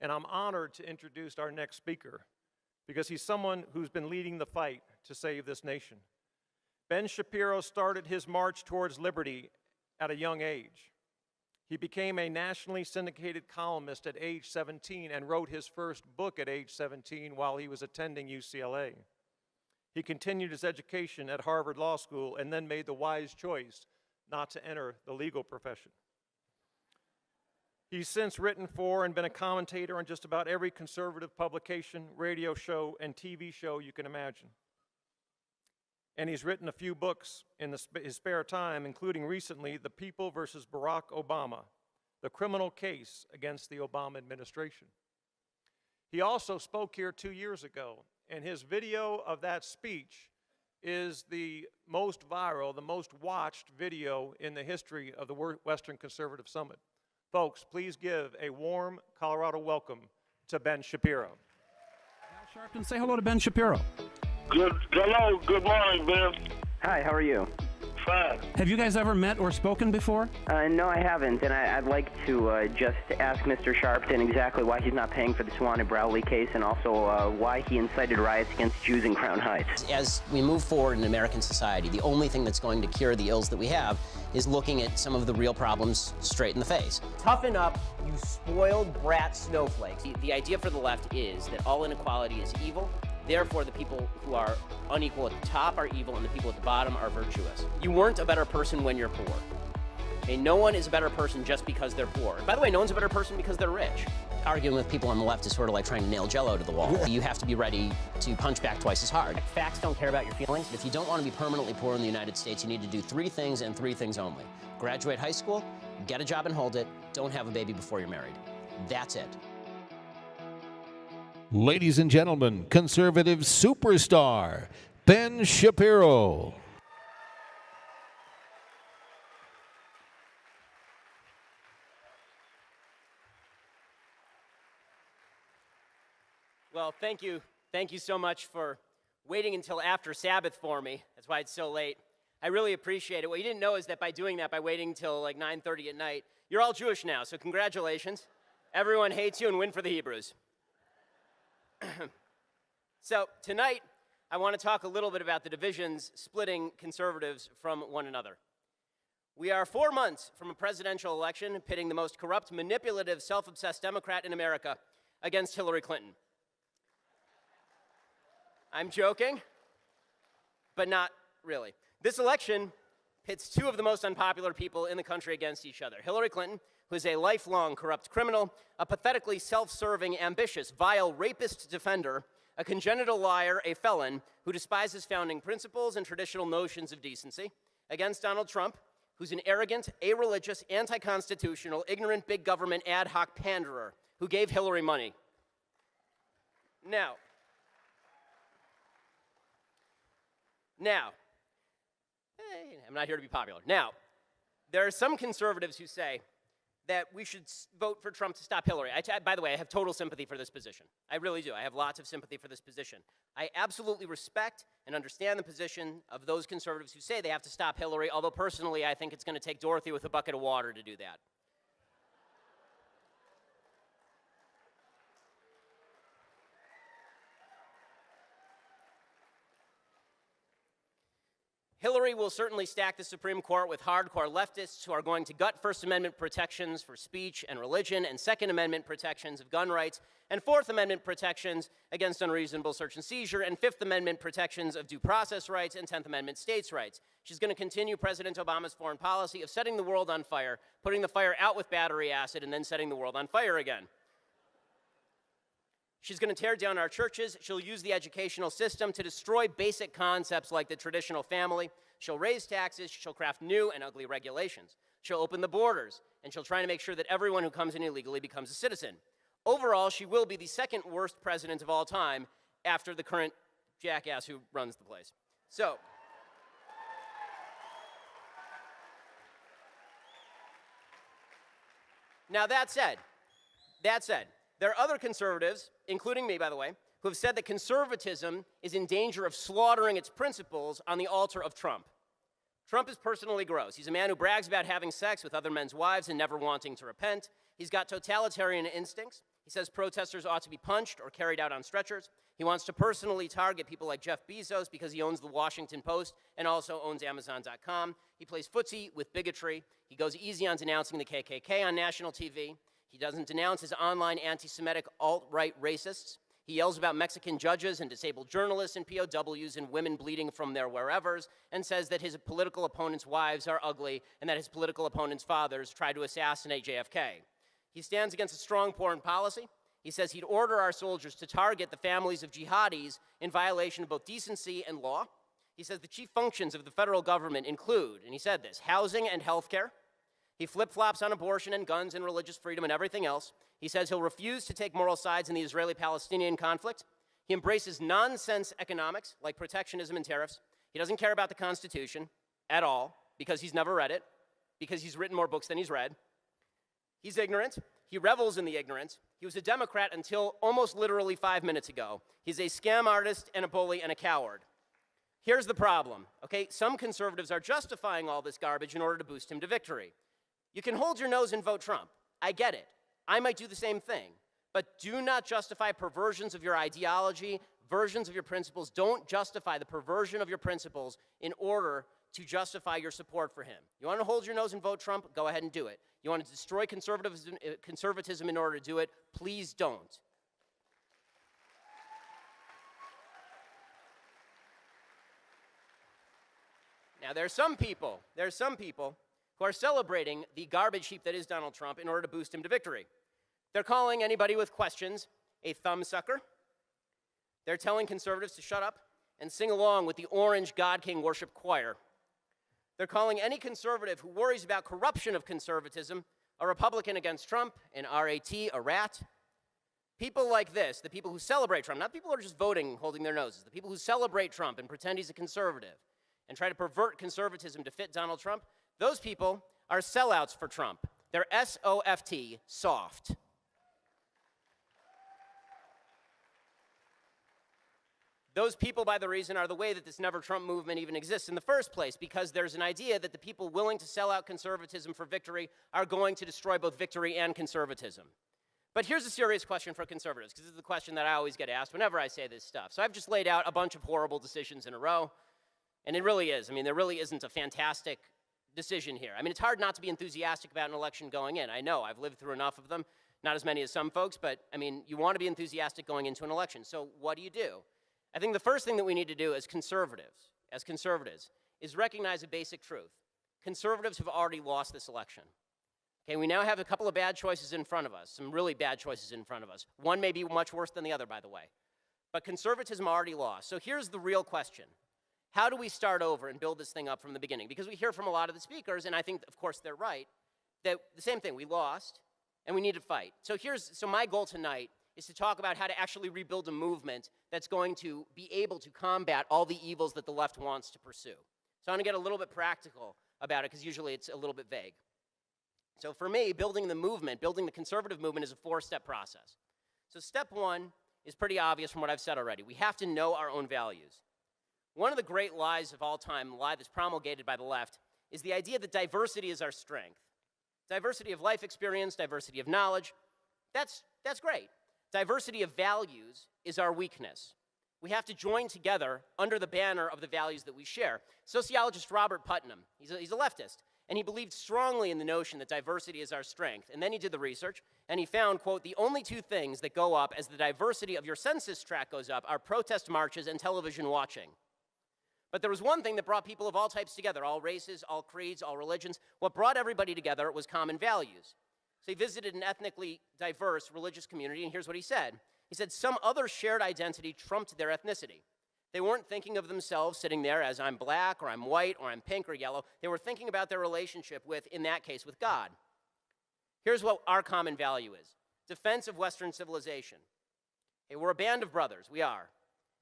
and I'm honored to introduce our next speaker because he's someone who's been leading the fight to save this nation. Ben Shapiro started his march towards liberty at a young age. He became a nationally syndicated columnist at age 17 and wrote his first book at age 17 while he was attending UCLA. He continued his education at Harvard Law School and then made the wise choice not to enter the legal profession. He's since written for and been a commentator on just about every conservative publication, radio show, and TV show you can imagine. And he's written a few books in his spare time, including recently The People versus Barack Obama, the criminal case against the Obama administration. He also spoke here 2 years ago, and his video of that speech is the most viral, the most watched video in the history of the Western Conservative Summit. Folks, please give a warm Colorado welcome to Ben Shapiro. Al Sharpton, say hello to Ben Shapiro. Hello, good morning, Ben. Hi, how are you? Fine. Have you guys ever met or spoken before? No, I haven't, and I'd like to just ask Mr. Sharpton exactly why he's not paying for the Swan and Browley case, and also why he incited riots against Jews in Crown Heights. As we move forward in American society, the only thing that's going to cure the ills that we have is looking at some of the real problems straight in the face. Toughen up, you spoiled brat snowflakes. The idea for the left is that all inequality is evil. Therefore, the people who are unequal at the top are evil, and the people at the bottom are virtuous. You weren't a better person when you're poor. Okay, no one is a better person just because they're poor. And by the way, no one's a better person because they're rich. Arguing with people on the left is sort of like trying to nail Jell-O to the wall. You have to be ready to punch back twice as hard. Facts don't care about your feelings. If you don't want to be permanently poor in the United States, you need to do 3 things and 3 things only. Graduate high school, get a job and hold it, don't have a baby before you're married. That's it. Ladies and gentlemen, conservative superstar, Ben Shapiro. Well, thank you. Thank you so much for waiting until after Sabbath for me. That's why it's so late. I really appreciate it. What you didn't know is that by doing that, by waiting until like 9:30 at night, you're all Jewish now, so congratulations. Everyone hates you and win for the Hebrews. So tonight, I want to talk a little bit about the divisions splitting conservatives from one another. We are 4 months from a presidential election pitting the most corrupt, manipulative, self-obsessed Democrat in America against Hillary Clinton. I'm joking, but not really. This election pits 2 of the most unpopular people in the country against each other. Hillary Clinton, who is a lifelong corrupt criminal, a pathetically self-serving, ambitious, vile, rapist defender, a congenital liar, a felon, who despises founding principles and traditional notions of decency, against Donald Trump, who's an arrogant, irreligious, anti-constitutional, ignorant, big government ad hoc panderer who gave Hillary money. Now, I'm not here to be popular. Now, there are some conservatives who say that we should vote for Trump to stop Hillary. By the way, I have total sympathy for this position. I really do. I have lots of sympathy for this position. I absolutely respect and understand the position of those conservatives who say they have to stop Hillary, although personally I think it's going to take Dorothy with a bucket of water to do that. Hillary will certainly stack the Supreme Court with hardcore leftists who are going to gut First Amendment protections for speech and religion, and Second Amendment protections of gun rights, and Fourth Amendment protections against unreasonable search and seizure, and Fifth Amendment protections of due process rights, and 10th Amendment states' rights. She's going to continue President Obama's foreign policy of setting the world on fire, putting the fire out with battery acid, and then setting the world on fire again. She's going to tear down our churches. She'll use the educational system to destroy basic concepts like the traditional family. She'll raise taxes. She'll craft new and ugly regulations. She'll open the borders, and she'll try to make sure that everyone who comes in illegally becomes a citizen. Overall, she will be the second worst president of all time after the current jackass who runs the place. So, now that said, there are other conservatives, including me, by the way, who have said that conservatism is in danger of slaughtering its principles on the altar of Trump. Trump is personally gross. He's a man who brags about having sex with other men's wives and never wanting to repent. He's got totalitarian instincts. He says protesters ought to be punched or carried out on stretchers. He wants to personally target people like Jeff Bezos because he owns the Washington Post and also owns Amazon.com. He plays footsie with bigotry. He goes easy on denouncing the KKK on national TV. He doesn't denounce his online anti-Semitic alt-right racists. He yells about Mexican judges and disabled journalists and POWs and women bleeding from their wherevers, and says that his political opponents' wives are ugly and that his political opponents' fathers tried to assassinate JFK. He stands against a strong foreign policy. He says he'd order our soldiers to target the families of jihadis in violation of both decency and law. He says the chief functions of the federal government include, and he said this, housing and health care. He flip-flops on abortion and guns and religious freedom and everything else. He says he'll refuse to take moral sides in the Israeli-Palestinian conflict. He embraces nonsense economics like protectionism and tariffs. He doesn't care about the Constitution at all because he's never read it, because he's written more books than he's read. He's ignorant. He revels in the ignorance. He was a Democrat until almost literally 5 minutes ago. He's a scam artist and a bully and a coward. Here's the problem, okay? Some conservatives are justifying all this garbage in order to boost him to victory. You can hold your nose and vote Trump. I get it. I might do the same thing. But do not justify perversions of your ideology, versions of your principles. Don't justify the perversion of your principles in order to justify your support for him. You want to hold your nose and vote Trump? Go ahead and do it. You want to destroy conservatism in order to do it? Please don't. Now, there are some people who are celebrating the garbage heap that is Donald Trump in order to boost him to victory. They're calling anybody with questions a thumbsucker. They're telling conservatives to shut up and sing along with the Orange God King Worship Choir. They're calling any conservative who worries about corruption of conservatism a Republican against Trump, an RAT, a rat. People like this, the people who celebrate Trump, not people who are just voting, holding their noses, the people who celebrate Trump and pretend he's a conservative and try to pervert conservatism to fit Donald Trump, those people are sellouts for Trump. They're S-O-F-T, soft. Those people, by the reason, are the way that this Never Trump movement even exists in the first place, because there's an idea that the people willing to sell out conservatism for victory are going to destroy both victory and conservatism. But here's a serious question for conservatives, because this is the question that I always get asked whenever I say this stuff. So I've just laid out a bunch of horrible decisions in a row, and it really is. I mean, there really isn't a fantastic decision here. I mean, it's hard not to be enthusiastic about an election going in. I know, I've lived through enough of them, not as many as some folks, but I mean, you want to be enthusiastic going into an election. So what do? I think the first thing that we need to do as conservatives, is recognize a basic truth. Conservatives have already lost this election. Okay, we now have a couple of bad choices in front of us, some really bad choices in front of us. One may be much worse than the other, by the way. But conservatism already lost. So here's the real question. How do we start over and build this thing up from the beginning? Because we hear from a lot of the speakers, and I think, of course, they're right, that the same thing, we lost, and we need to fight. So my goal tonight is to talk about how to actually rebuild a movement that's going to be able to combat all the evils that the left wants to pursue. So I want to get a little bit practical about it, because usually it's a little bit vague. So for me, building the conservative movement is a four-step process. So step one is pretty obvious from what I've said already. We have to know our own values. One of the great lies of all time, the lie that's promulgated by the left, is the idea that diversity is our strength. Diversity of life experience, diversity of knowledge, that's great. Diversity of values is our weakness. We have to join together under the banner of the values that we share. Sociologist Robert Putnam, he's a leftist, and he believed strongly in the notion that diversity is our strength. And then he did the research, and he found, quote, the only two things that go up as the diversity of your census tract goes up are protest marches and television watching. But there was one thing that brought people of all types together, all races, all creeds, all religions. What brought everybody together was common values. So he visited an ethnically diverse religious community, and here's what he said. He said some other shared identity trumped their ethnicity. They weren't thinking of themselves sitting there as I'm black, or I'm white, or I'm pink or yellow. They were thinking about their relationship with, in that case, with God. Here's what our common value is. Defense of Western civilization. Hey, we're a band of brothers, we are.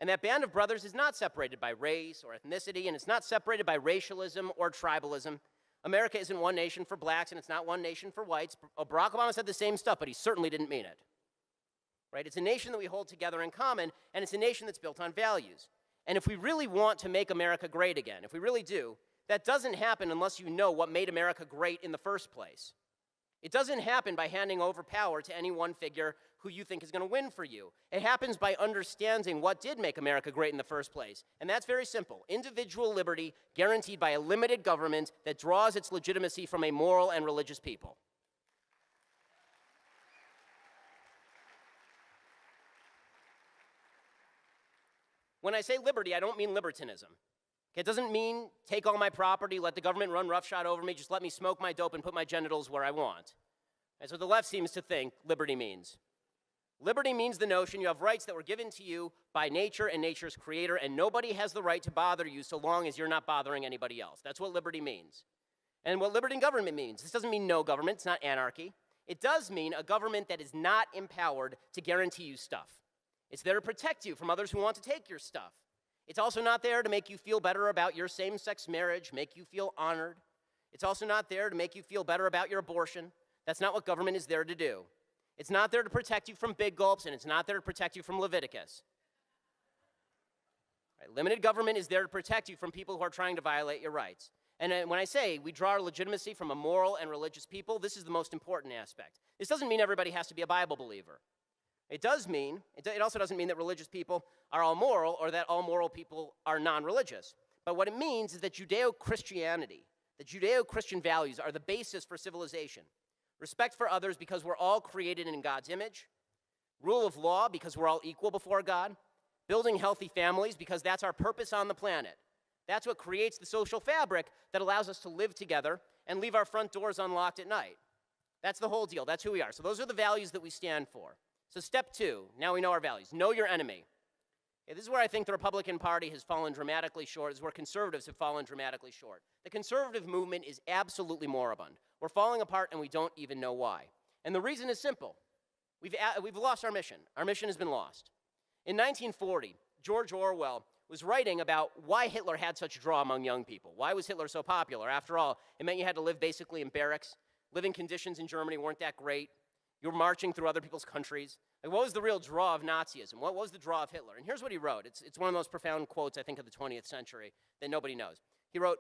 And that band of brothers is not separated by race or ethnicity, and it's not separated by racialism or tribalism. America isn't one nation for blacks, and it's not one nation for whites. Barack Obama said the same stuff, but he certainly didn't mean it. Right? It's a nation that we hold together in common, and it's a nation that's built on values. And if we really want to make America great again, if we really do, that doesn't happen unless you know what made America great in the first place. It doesn't happen by handing over power to any one figure who you think is going to win for you. It happens by understanding what did make America great in the first place. And that's very simple. Individual liberty guaranteed by a limited government that draws its legitimacy from a moral and religious people. When I say liberty, I don't mean libertinism. It doesn't mean take all my property, let the government run roughshod over me, just let me smoke my dope and put my genitals where I want. That's what the left seems to think liberty means. Liberty means the notion you have rights that were given to you by nature and nature's creator, and nobody has the right to bother you so long as you're not bothering anybody else. That's what liberty means. And what liberty in government means, this doesn't mean no government, it's not anarchy. It does mean a government that is not empowered to guarantee you stuff. It's there to protect you from others who want to take your stuff. It's also not there to make you feel better about your same-sex marriage, make you feel honored. It's also not there to make you feel better about your abortion. That's not what government is there to do. It's not there to protect you from big gulps, and it's not there to protect you from Leviticus. Right? Limited government is there to protect you from people who are trying to violate your rights. And when I say we draw our legitimacy from a moral and religious people, this is the most important aspect. This doesn't mean everybody has to be a Bible believer. It also doesn't mean that religious people are all moral or that all moral people are non-religious. But what it means is that Judeo-Christianity, the Judeo-Christian values are the basis for civilization. Respect for others because we're all created in God's image. Rule of law because we're all equal before God. Building healthy families because that's our purpose on the planet. That's what creates the social fabric that allows us to live together and leave our front doors unlocked at night. That's the whole deal. That's who we are. So those are the values that we stand for. So step 2, now we know our values. Know your enemy. Okay, this is where I think the Republican Party has fallen dramatically short. This is where conservatives have fallen dramatically short. The conservative movement is absolutely moribund. We're falling apart and we don't even know why. And the reason is simple. We've lost our mission. Our mission has been lost. In 1940, George Orwell was writing about why Hitler had such a draw among young people. Why was Hitler so popular? After all, it meant you had to live basically in barracks. Living conditions in Germany weren't that great. You were marching through other people's countries. Like, what was the real draw of Nazism? What was the draw of Hitler? And here's what he wrote. It's one of the most profound quotes, I think, of the 20th century that nobody knows. He wrote,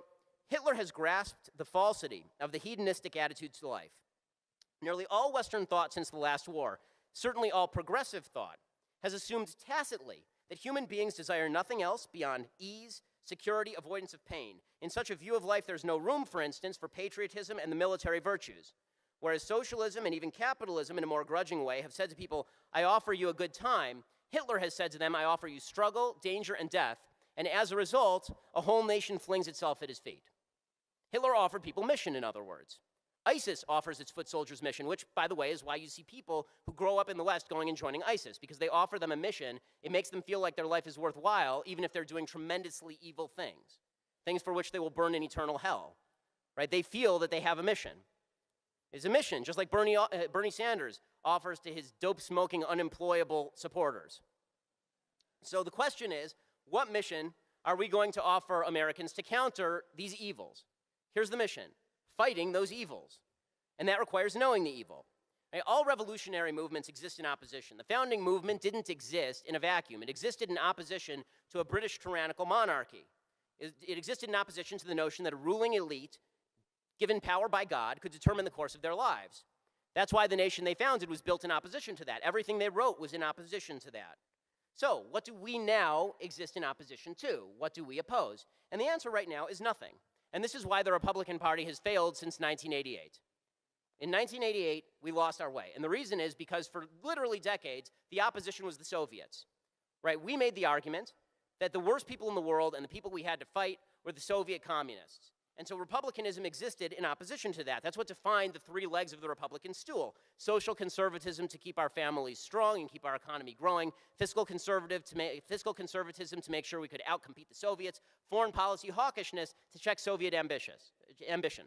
Hitler has grasped the falsity of the hedonistic attitude to life. Nearly all Western thought since the last war, certainly all progressive thought, has assumed tacitly that human beings desire nothing else beyond ease, security, avoidance of pain. In such a view of life, there's no room, for instance, for patriotism and the military virtues. Whereas socialism and even capitalism, in a more grudging way, have said to people, I offer you a good time, Hitler has said to them, I offer you struggle, danger, and death, and as a result, a whole nation flings itself at his feet. Hitler offered people mission, in other words. ISIS offers its foot soldiers mission, which, by the way, is why you see people who grow up in the West going and joining ISIS, because they offer them a mission. It makes them feel like their life is worthwhile, even if they're doing tremendously evil things, things for which they will burn in eternal hell. Right? They feel that they have a mission. It's a mission, just like Bernie Sanders offers to his dope-smoking, unemployable supporters. So the question is, what mission are we going to offer Americans to counter these evils? Here's the mission: fighting those evils. And that requires knowing the evil. Right? All revolutionary movements exist in opposition. The founding movement didn't exist in a vacuum. It existed in opposition to a British tyrannical monarchy. It existed in opposition to the notion that a ruling elite, given power by God, could determine the course of their lives. That's why the nation they founded was built in opposition to that. Everything they wrote was in opposition to that. So, what do we now exist in opposition to? What do we oppose? And the answer right now is nothing. And this is why the Republican Party has failed since 1988. In 1988, we lost our way. And the reason is because for literally decades, the opposition was the Soviets. Right? We made the argument that the worst people in the world and the people we had to fight were the Soviet communists. And so republicanism existed in opposition to that. That's what defined the three legs of the Republican stool: social conservatism to keep our families strong and keep our economy growing, fiscal conservatism to make sure we could outcompete the Soviets, foreign policy hawkishness to check Soviet ambition.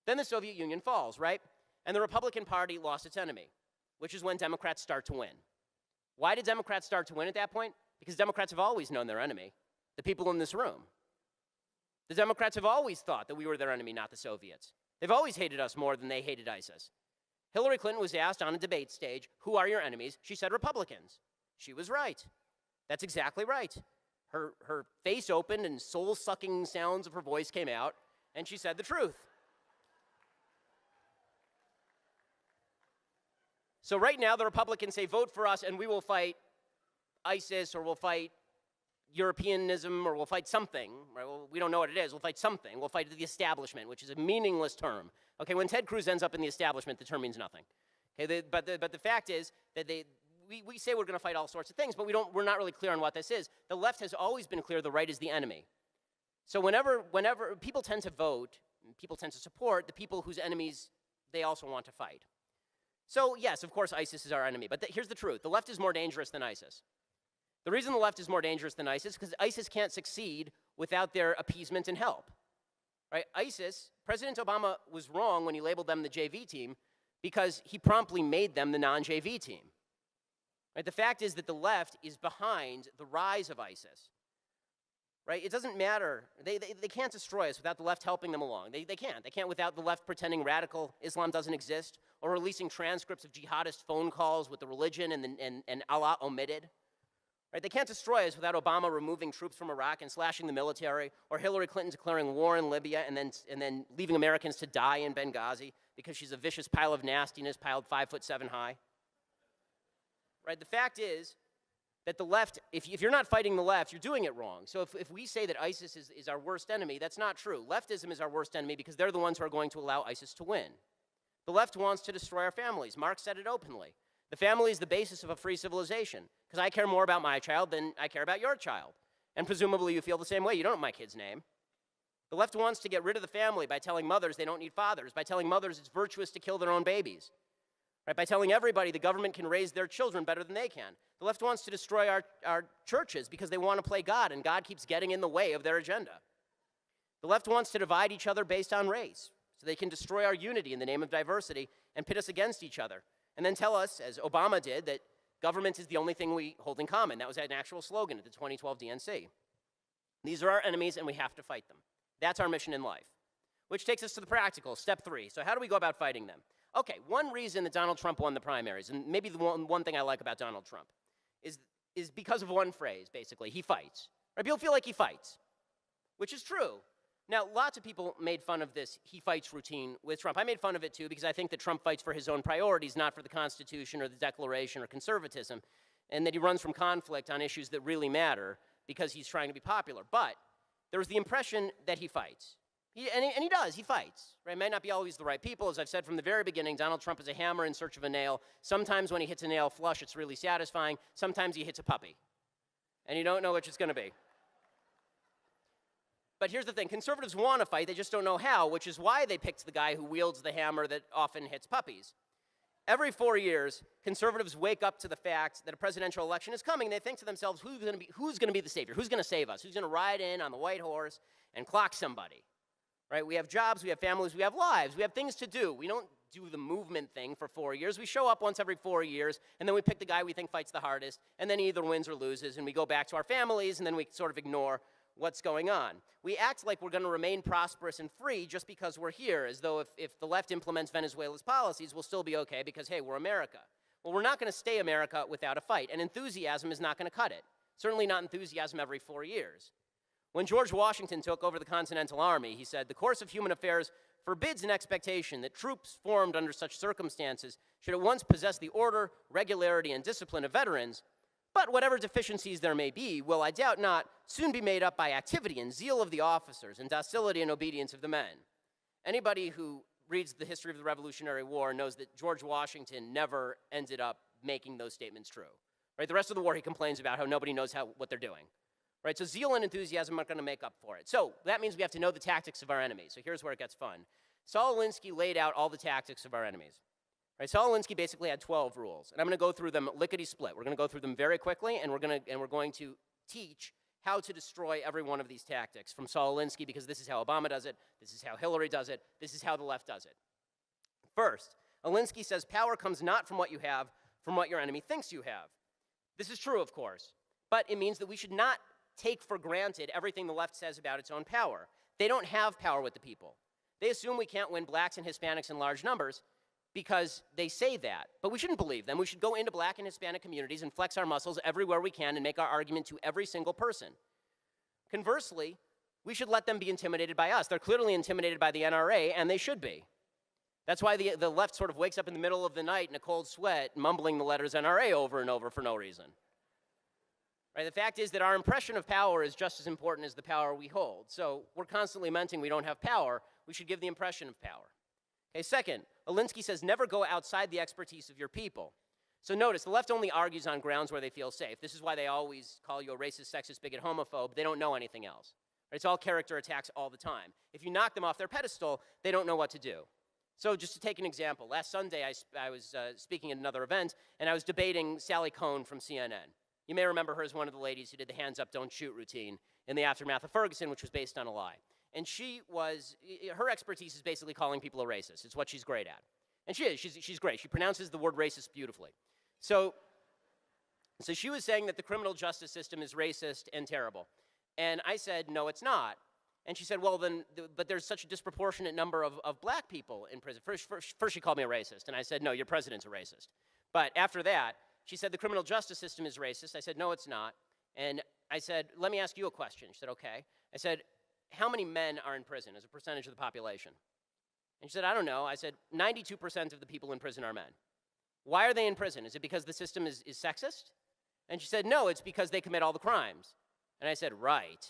Then the Soviet Union falls, right? And the Republican Party lost its enemy, which is when Democrats start to win. Why did Democrats start to win at that point? Because Democrats have always known their enemy, the people in this room. The Democrats have always thought that we were their enemy, not the Soviets. They've always hated us more than they hated ISIS. Hillary Clinton was asked on a debate stage, who are your enemies? She said Republicans. She was right. That's exactly right. Her face opened and soul-sucking sounds of her voice came out, and she said the truth. So right now, the Republicans say, vote for us and we will fight ISIS, or we'll fight Europeanism, or we'll fight something. Right? Well, we don't know what it is. We'll fight something. We'll fight the establishment, which is a meaningless term. Okay, when Ted Cruz ends up in the establishment, the term means nothing. Okay, but the fact is that we say we're going to fight all sorts of things, but we're not really clear on what this is. The left has always been clear the right is the enemy. So whenever people tend to vote, people tend to support the people whose enemies they also want to fight. So yes, of course, ISIS is our enemy, but here's the truth. The left is more dangerous than ISIS. The reason the left is more dangerous than ISIS is because ISIS can't succeed without their appeasement and help. Right? ISIS, President Obama was wrong when he labeled them the JV team because he promptly made them the non-JV team. Right? The fact is that the left is behind the rise of ISIS. Right? It doesn't matter. They can't destroy us without the left helping them along. They can't. They can't without the left pretending radical Islam doesn't exist, or releasing transcripts of jihadist phone calls with the religion and Allah omitted. Right? They can't destroy us without Obama removing troops from Iraq and slashing the military, or Hillary Clinton declaring war in Libya and then leaving Americans to die in Benghazi because she's a vicious pile of nastiness piled 5'7" high. Right? The fact is that the left, if you're not fighting the left, you're doing it wrong. So if we say that ISIS is our worst enemy, that's not true. Leftism is our worst enemy because they're the ones who are going to allow ISIS to win. The left wants to destroy our families. Marx said it openly. The family is the basis of a free civilization, because I care more about my child than I care about your child. And presumably you feel the same way. You don't know my kid's name. The left wants to get rid of the family by telling mothers they don't need fathers, by telling mothers it's virtuous to kill their own babies, right? By telling everybody the government can raise their children better than they can. The left wants to destroy our churches because they want to play God, and God keeps getting in the way of their agenda. The left wants to divide each other based on race, so they can destroy our unity in the name of diversity and pit us against each other, and then tell us, as Obama did, that government is the only thing we hold in common. That was an actual slogan at the 2012 DNC. These are our enemies, and we have to fight them. That's our mission in life. Which takes us to the practical, step 3. So how do we go about fighting them? Okay, one reason that Donald Trump won the primaries, and maybe the one thing I like about Donald Trump, is because of one phrase, basically. He fights. Right? People feel like he fights, which is true. Now, lots of people made fun of this he fights routine with Trump. I made fun of it too because I think that Trump fights for his own priorities, not for the Constitution or the Declaration or conservatism, and that he runs from conflict on issues that really matter because he's trying to be popular. But there was the impression that he fights. And he does, he fights. Right? It may not be always the right people. As I've said from the very beginning, Donald Trump is a hammer in search of a nail. Sometimes when he hits a nail flush, it's really satisfying. Sometimes he hits a puppy, and you don't know which it's going to be. But here's the thing, conservatives want to fight, they just don't know how, which is why they picked the guy who wields the hammer that often hits puppies. Every 4 years, conservatives wake up to the fact that a presidential election is coming. They think to themselves, who's going to be the savior? Who's going to save us? Who's going to ride in on the white horse and clock somebody? Right? We have jobs, we have families, we have lives, we have things to do. We don't do the movement thing for 4 years. We show up once every 4 years, and then we pick the guy we think fights the hardest, and then he either wins or loses, and we go back to our families, and then we sort of ignore what's going on. We act like we're going to remain prosperous and free just because we're here, as though if the left implements Venezuela's policies, we'll still be okay because, hey, we're America. Well, we're not going to stay America without a fight, and enthusiasm is not going to cut it. Certainly not enthusiasm every 4 years. When George Washington took over the Continental Army, he said, "The course of human affairs forbids an expectation that troops formed under such circumstances should at once possess the order, regularity, and discipline of veterans, but whatever deficiencies there may be will, I doubt not, soon be made up by activity and zeal of the officers and docility and obedience of the men." Anybody who reads the history of the Revolutionary War knows that George Washington never ended up making those statements true. Right? The rest of the war he complains about how nobody knows what they're doing. Right? So zeal and enthusiasm aren't going to make up for it. So that means we have to know the tactics of our enemies. So here's where it gets fun. Saul Alinsky laid out all the tactics of our enemies. Right, Saul Alinsky basically had 12 rules, and I'm going to go through them lickety-split. We're going to go through them very quickly, and we're going to teach how to destroy every one of these tactics from Saul Alinsky, because this is how Obama does it, this is how Hillary does it, this is how the left does it. First, Alinsky says power comes not from what you have, from what your enemy thinks you have. This is true, of course, but it means that we should not take for granted everything the left says about its own power. They don't have power with the people. They assume we can't win blacks and Hispanics in large numbers, because they say that. But we shouldn't believe them. We should go into black and Hispanic communities and flex our muscles everywhere we can and make our argument to every single person. Conversely, we should let them be intimidated by us. They're clearly intimidated by the NRA, and they should be. That's why the left sort of wakes up in the middle of the night in a cold sweat, mumbling the letters NRA over and over for no reason. Right? The fact is that our impression of power is just as important as the power we hold. So we're constantly lamenting we don't have power. We should give the impression of power. Okay, second, Alinsky says never go outside the expertise of your people. So notice, the left only argues on grounds where they feel safe. This is why they always call you a racist, sexist, bigot, homophobe. They don't know anything else. It's all character attacks all the time. If you knock them off their pedestal, they don't know what to do. So just to take an example, last Sunday I was speaking at another event, and I was debating Sally Cohn from CNN. You may remember her as one of the ladies who did the hands up, don't shoot routine in the aftermath of Ferguson, which was based on a lie. And her expertise is basically calling people a racist. It's what she's great at. And she is, she's great. She pronounces the word racist beautifully. So she was saying that the criminal justice system is racist and terrible. And I said, no, it's not. And she said, well, then, but there's such a disproportionate number of black people in prison. First she called me a racist, and I said, no, your president's a racist. But after that, she said the criminal justice system is racist. I said, no, it's not. And I said, let me ask you a question. She said, okay. I said, how many men are in prison as a percentage of the population? And she said, I don't know. I said, 92% of the people in prison are men. Why are they in prison? Is it because the system is sexist? And she said, no, it's because they commit all the crimes. And I said, right.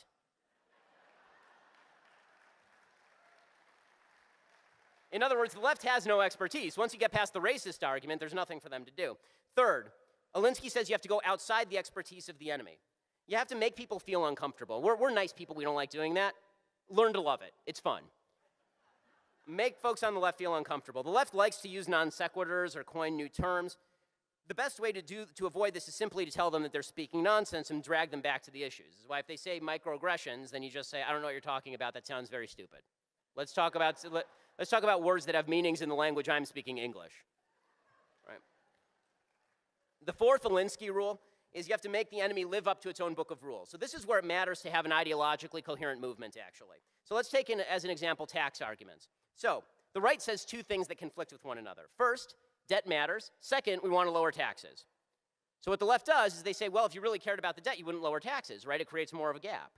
In other words, the left has no expertise. Once you get past the racist argument, there's nothing for them to do. Third, Alinsky says you have to go outside the expertise of the enemy. You have to make people feel uncomfortable. We're nice people. We don't like doing that. Learn to love it. It's fun. Make folks on the left feel uncomfortable. The left likes to use non sequiturs or coin new terms. The best way to avoid this is simply to tell them that they're speaking nonsense and drag them back to the issues. This is why if they say microaggressions, then you just say, I don't know what you're talking about. That sounds very stupid. Let's talk about words that have meanings in the language I'm speaking, English. Right? The fourth Alinsky rule is you have to make the enemy live up to its own book of rules. So this is where it matters to have an ideologically coherent movement, actually. So let's take as an example tax arguments. So the right says two things that conflict with one another. First, debt matters. Second, we want to lower taxes. So what the left does is they say, well, if you really cared about the debt, you wouldn't lower taxes, right? It creates more of a gap.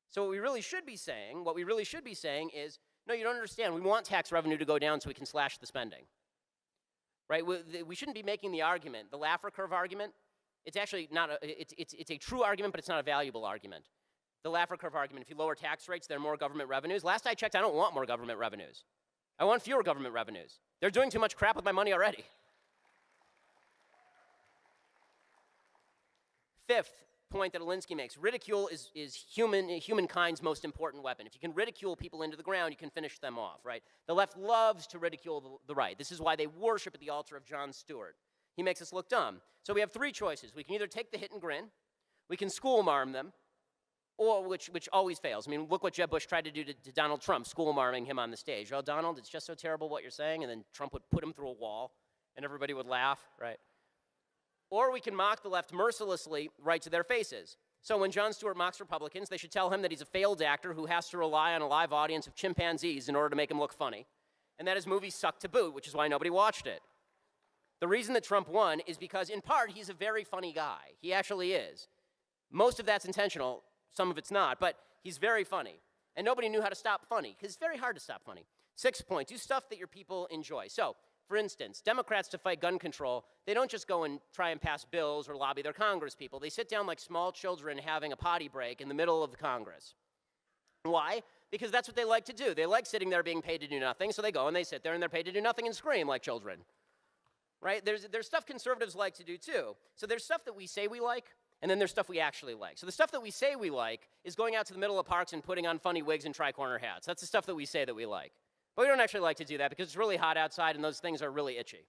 So what we really should be saying is, no, you don't understand. We want tax revenue to go down so we can slash the spending. Right? We shouldn't be making the argument, the Laffer curve argument. It's actually not it's a true argument, but it's not a valuable argument. The Laffer curve argument, if you lower tax rates, there are more government revenues. Last I checked, I don't want more government revenues. I want fewer government revenues. They're doing too much crap with my money already. Fifth point that Alinsky makes, ridicule is humankind's most important weapon. If you can ridicule people into the ground, you can finish them off, right? The left loves to ridicule the right. This is why they worship at the altar of Jon Stewart. He makes us look dumb. So we have three choices. We can either take the hit and grin, we can school-marm them, or which always fails. I mean, look what Jeb Bush tried to do to Donald Trump, school-marming him on the stage. Oh, Donald, it's just so terrible what you're saying, and then Trump would put him through a wall, and everybody would laugh, right? Or we can mock the left mercilessly right to their faces. So when Jon Stewart mocks Republicans, they should tell him that he's a failed actor who has to rely on a live audience of chimpanzees in order to make him look funny, and that his movie sucked to boot, which is why nobody watched it. The reason that Trump won is because, in part, he's a very funny guy. He actually is. Most of that's intentional. Some of it's not, but he's very funny. And nobody knew how to stop funny, because it's very hard to stop funny. Sixth point, do stuff that your people enjoy. So, for instance, Democrats to fight gun control, they don't just go and try and pass bills or lobby their Congress people. They sit down like small children having a potty break in the middle of the Congress. Why? Because that's what they like to do. They like sitting there being paid to do nothing, so they go and they sit there and they're paid to do nothing and scream like children. Right? There's stuff conservatives like to do too. So there's stuff that we say we like, and then there's stuff we actually like. So the stuff that we say we like is going out to the middle of parks and putting on funny wigs and tri-corner hats. That's the stuff that we say that we like. But we don't actually like to do that because it's really hot outside and those things are really itchy.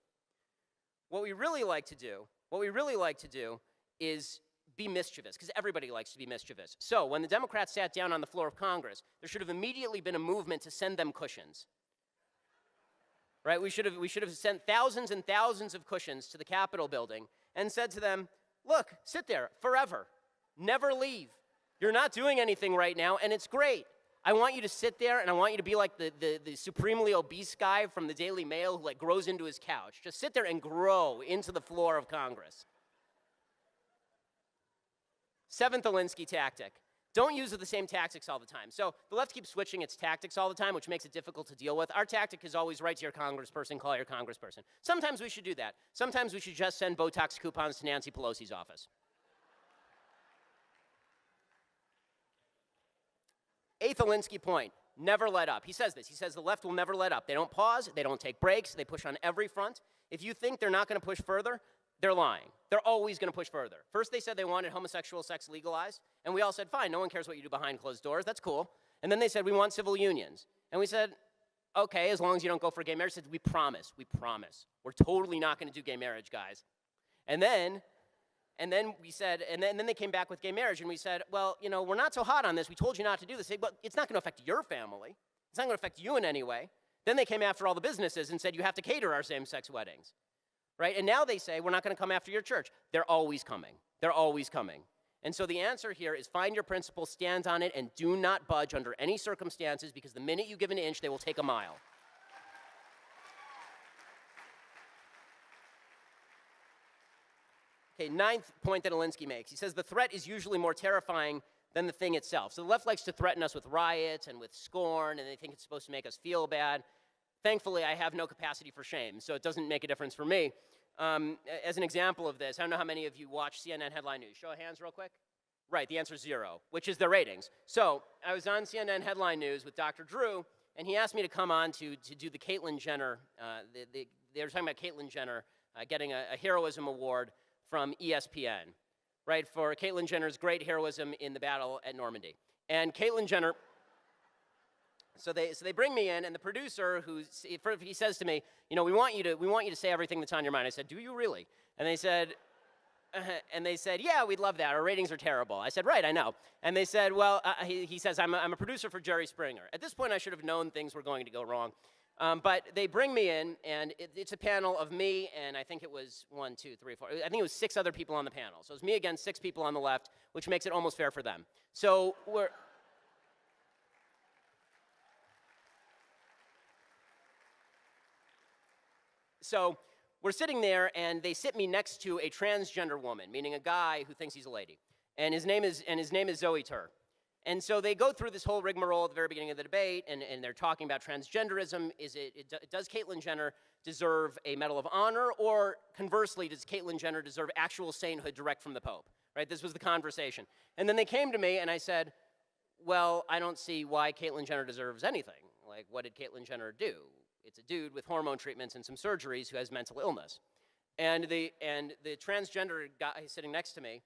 What we really like to do is be mischievous, because everybody likes to be mischievous. So when the Democrats sat down on the floor of Congress, there should have immediately been a movement to send them cushions. Right? We should have sent thousands and thousands of cushions to the Capitol building and said to them, look, sit there forever. Never leave. You're not doing anything right now, and it's great. I want you to sit there, and I want you to be like the supremely obese guy from the Daily Mail who like grows into his couch. Just sit there and grow into the floor of Congress. Seventh Alinsky tactic. don't use the same tactics all the time. So the left keeps switching its tactics all the time, which makes it difficult to deal with. Our tactic is always write to your congressperson, call your congressperson. Sometimes we should do that. Sometimes we should just send Botox coupons to Nancy Pelosi's office. Eighth Alinsky point, never let up. He says this. He says the left will never let up. They don't pause. They don't take breaks. They push on every front. If you think they're not going to push further, they're lying. They're always going to push further. First, they said they wanted homosexual sex legalized, and we all said, fine, no one cares what you do behind closed doors. That's cool. And then they said, we want civil unions. And we said, okay, as long as you don't go for gay marriage. They said, we promise. We're totally not going to do gay marriage, guys. And then we said, and then they came back with gay marriage, and we said, well, you know, we're not so hot on this. We told you not to do this. But it's not going to affect your family. It's not going to affect you in any way. Then they came after all the businesses and said, you have to cater our same-sex weddings. Right? And now they say, we're not going to come after your church. They're always coming. They're always coming. And so the answer here is find your principle, stand on it, and do not budge under any circumstances, because the minute you give an inch, they will take a mile. Okay, ninth point that Alinsky makes. He says the threat is usually more terrifying than the thing itself. So the left likes to threaten us with riots and with scorn, and they think it's supposed to make us feel bad. Thankfully, I have no capacity for shame, so it doesn't make a difference for me. As an example of this, I don't know how many of you watch CNN headline news. Show of hands real quick. Right, the answer is 0, which is their ratings. So I was on CNN headline news with Dr. Drew, and he asked me to come on to do the Caitlyn Jenner. They were talking about Caitlyn Jenner getting a heroism award from ESPN, right, for Caitlyn Jenner's great heroism in the battle at Normandy. And Caitlyn Jenner... So they bring me in, and the producer, he says to me, you know, we want you to say everything that's on your mind. I said, do you really? And they said, yeah, we'd love that. Our ratings are terrible. I said, right, I know. And they said, well, he says, I'm a producer for Jerry Springer. At this point, I should have known things were going to go wrong. But they bring me in, and it's a panel of me, and I think it was 1, 2, 3, 4. I think it was 6 other people on the panel. So it's me against 6 people on the left, which makes it almost fair for them. So we're sitting there, and they sit me next to a transgender woman, meaning a guy who thinks he's a lady, and his name is Zoe Tur. And so they go through this whole rigmarole at the very beginning of the debate, and they're talking about transgenderism. Does Caitlyn Jenner deserve a Medal of Honor, or conversely, does Caitlyn Jenner deserve actual sainthood direct from the Pope? Right? This was the conversation. And then they came to me, and I said, well, I don't see why Caitlyn Jenner deserves anything. Like, what did Caitlyn Jenner do? It's a dude with hormone treatments and some surgeries who has mental illness. And the transgender guy sitting next to me,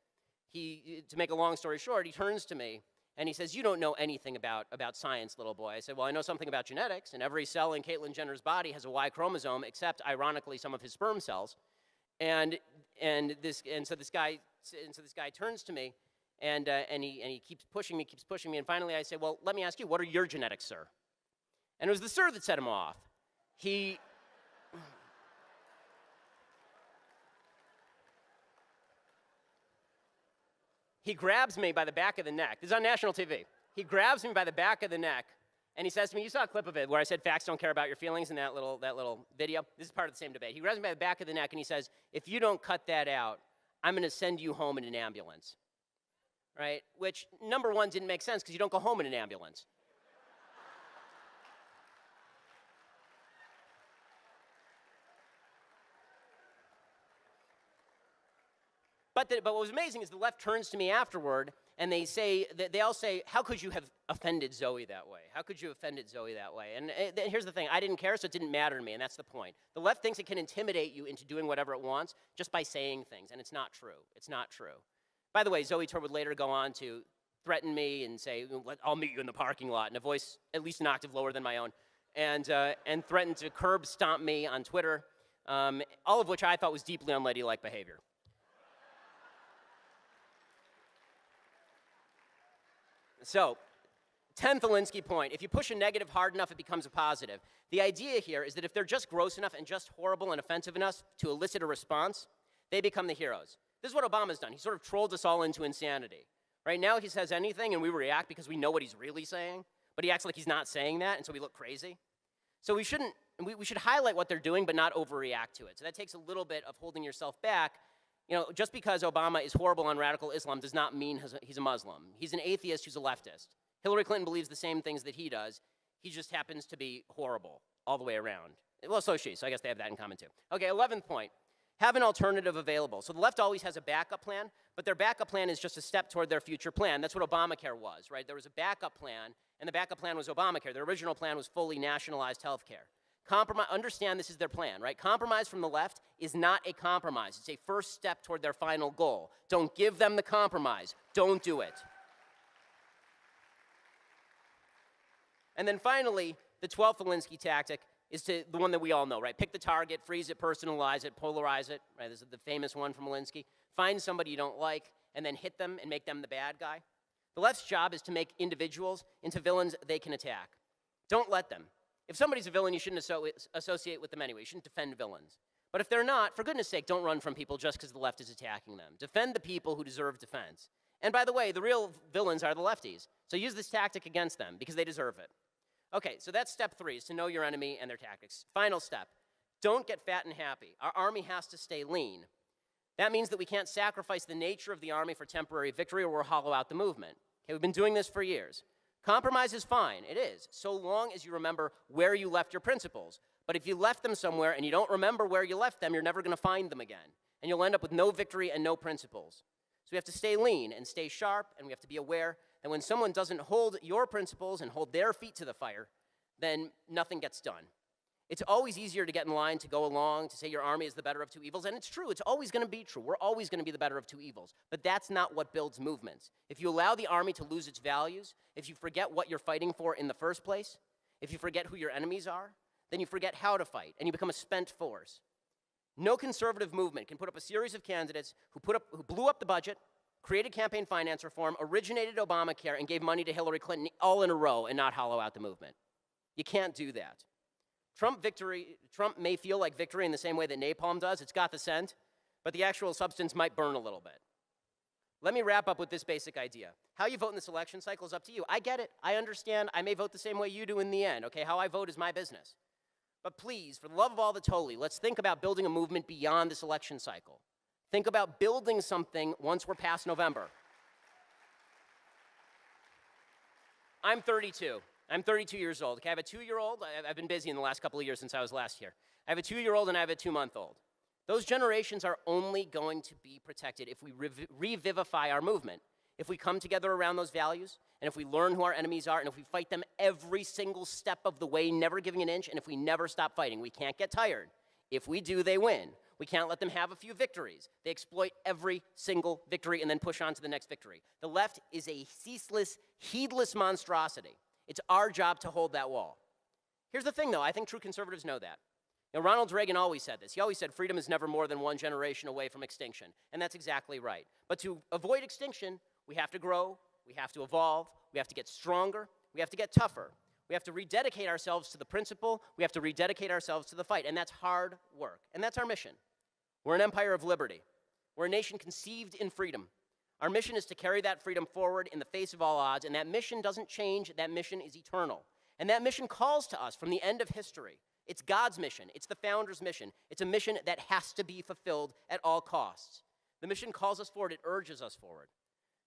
to make a long story short, he turns to me and he says, you don't know anything about science, little boy. I said, well, I know something about genetics, and every cell in Caitlyn Jenner's body has a Y chromosome, except, ironically, some of his sperm cells. And so this guy turns to me, and he keeps pushing me, and finally I say, well, let me ask you, what are your genetics, sir? And it was the sir that set him off. He grabs me by the back of the neck. This is on national TV. He grabs me by the back of the neck, and he says to me, you saw a clip of it where I said facts don't care about your feelings in that little video. This is part of the same debate. He grabs me by the back of the neck, and he says, if you don't cut that out, I'm going to send you home in an ambulance. Right? Which, number one, didn't make sense because you don't go home in an ambulance. But what was amazing is the left turns to me afterward, and they all say, how could you have offended Zoe that way? How could you have offended Zoe that way? And here's the thing, I didn't care, so it didn't matter to me, and that's the point. The left thinks it can intimidate you into doing whatever it wants just by saying things, and it's not true. It's not true. By the way, Zoe Tur would later go on to threaten me and say, I'll meet you in the parking lot, in a voice at least an octave lower than my own, and threatened to curb stomp me on Twitter, all of which I thought was deeply unladylike behavior. So, 10th Alinsky point, if you push a negative hard enough, it becomes a positive. The idea here is that if they're just gross enough and just horrible and offensive enough to elicit a response, they become the heroes. This is what Obama's done. He sort of trolled us all into insanity. Right now, he says anything, and we react because we know what he's really saying, but he acts like he's not saying that, and so we look crazy. So we should highlight what they're doing, but not overreact to it. So that takes a little bit of holding yourself back. You know, just because Obama is horrible on radical Islam does not mean he's a Muslim. He's an atheist who's a leftist. Hillary Clinton believes the same things that he does. He just happens to be horrible all the way around. Well, so is she, so I guess they have that in common too. Okay, 11th point. Have an alternative available. So the left always has a backup plan, but their backup plan is just a step toward their future plan. That's what Obamacare was, right? There was a backup plan, and the backup plan was Obamacare. Their original plan was fully nationalized health care. Understand this is their plan, right? Compromise from the left is not a compromise. It's a first step toward their final goal. Don't give them the compromise. Don't do it. And then finally, the 12th Alinsky tactic is the one that we all know, right? Pick the target, freeze it, personalize it, polarize it, right? This is the famous one from Alinsky. Find somebody you don't like, and then hit them and make them the bad guy. The left's job is to make individuals into villains they can attack. Don't let them. If somebody's a villain, you shouldn't associate with them anyway. You shouldn't defend villains. But if they're not, for goodness sake, don't run from people just because the left is attacking them. Defend the people who deserve defense. And by the way, the real villains are the lefties. So use this tactic against them because they deserve it. Okay, so that's step 3, is to know your enemy and their tactics. Final step, don't get fat and happy. Our army has to stay lean. That means that we can't sacrifice the nature of the army for temporary victory or we'll hollow out the movement. Okay, we've been doing this for years. Compromise is fine, it is, so long as you remember where you left your principles. But if you left them somewhere and you don't remember where you left them, you're never going to find them again. And you'll end up with no victory and no principles. So we have to stay lean and stay sharp, and we have to be aware that when someone doesn't hold your principles and hold their feet to the fire, then nothing gets done. It's always easier to get in line, to go along, to say your army is the better of two evils, and it's true. It's always going to be true. We're always going to be the better of two evils. But that's not what builds movements. If you allow the army to lose its values, if you forget what you're fighting for in the first place, if you forget who your enemies are, then you forget how to fight, and you become a spent force. No conservative movement can put up a series of candidates who blew up the budget, created campaign finance reform, originated Obamacare, and gave money to Hillary Clinton all in a row and not hollow out the movement. You can't do that. Trump may feel like victory in the same way that napalm does. It's got the scent, but the actual substance might burn a little bit. Let me wrap up with this basic idea. How you vote in this election cycle is up to you. I get it. I understand. I may vote the same way you do in the end. Okay, how I vote is my business. But please, for the love of all that's holy, let's think about building a movement beyond this election cycle. Think about building something once we're past November. I'm 32. I'm 32 years old. Okay, I have a 2-year-old. I've been busy in the last couple of years since I was last here. I have a 2-year-old and I have a 2-month-old. Those generations are only going to be protected if we revivify our movement, if we come together around those values, and if we learn who our enemies are, and if we fight them every single step of the way, never giving an inch, and if we never stop fighting. We can't get tired. If we do, they win. We can't let them have a few victories. They exploit every single victory and then push on to the next victory. The left is a ceaseless, heedless monstrosity. It's our job to hold that wall. Here's the thing, though. I think true conservatives know that. You know, Ronald Reagan always said this. He always said freedom is never more than one generation away from extinction. And that's exactly right. But to avoid extinction, we have to grow, we have to evolve, we have to get stronger, we have to get tougher. We have to rededicate ourselves to the principle, we have to rededicate ourselves to the fight. And that's hard work. And that's our mission. We're an empire of liberty. We're a nation conceived in freedom. Our mission is to carry that freedom forward in the face of all odds, and that mission doesn't change. That mission is eternal. And that mission calls to us from the end of history. It's God's mission. It's the founder's mission. It's a mission that has to be fulfilled at all costs. The mission calls us forward. It urges us forward.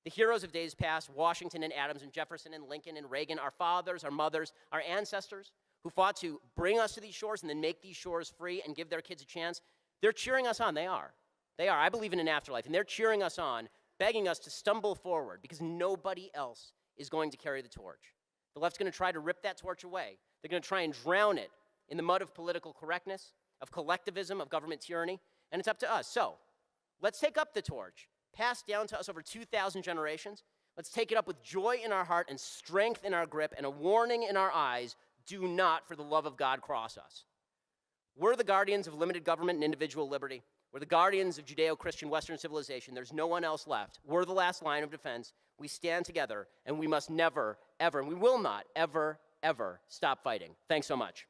The heroes of days past, Washington and Adams and Jefferson and Lincoln and Reagan, our fathers, our mothers, our ancestors, who fought to bring us to these shores and then make these shores free and give their kids a chance, they're cheering us on. They are. They are. I believe in an afterlife, and they're cheering us on, begging us to stumble forward because nobody else is going to carry the torch. The left's going to try to rip that torch away. They're going to try and drown it in the mud of political correctness, of collectivism, of government tyranny, and it's up to us. So let's take up the torch, passed down to us over 2,000 generations. Let's take it up with joy in our heart and strength in our grip and a warning in our eyes. Do not, for the love of God, cross us. We're the guardians of limited government and individual liberty. We're the guardians of Judeo-Christian Western civilization. There's no one else left. We're the last line of defense. We stand together, and we must never, ever, and we will not ever, ever stop fighting. Thanks so much.